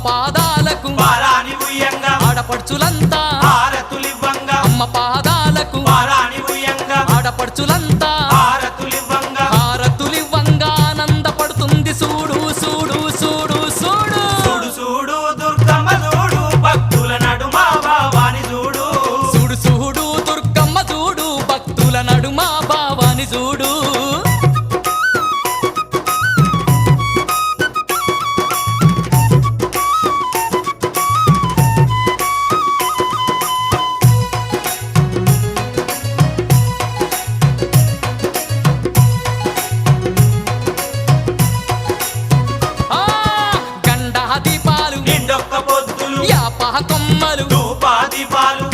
పాదాలకు పారాని ఉయ్యంగా ఆడపడుచులంతా హారతులివ్వంగా అమ్మ పాదాలకు పారాని ఉయ్యంగా ఆడపడుచులంతా హారతులివ్వంగా హారతులివ్వంగా ఆనందపడుతుంది చూడు చూడు చూడు చూడు చూడు చూడు దుర్గమ్మ చూడు భక్తుల నడుమ భావాని చూడు చూడు చూడు దుర్గమ్మ చూడు భక్తుల నడుమ భావాని చూడు నిండొక్క పొద్దులు యాపహ కొమ్మలు ధూపాది పాలు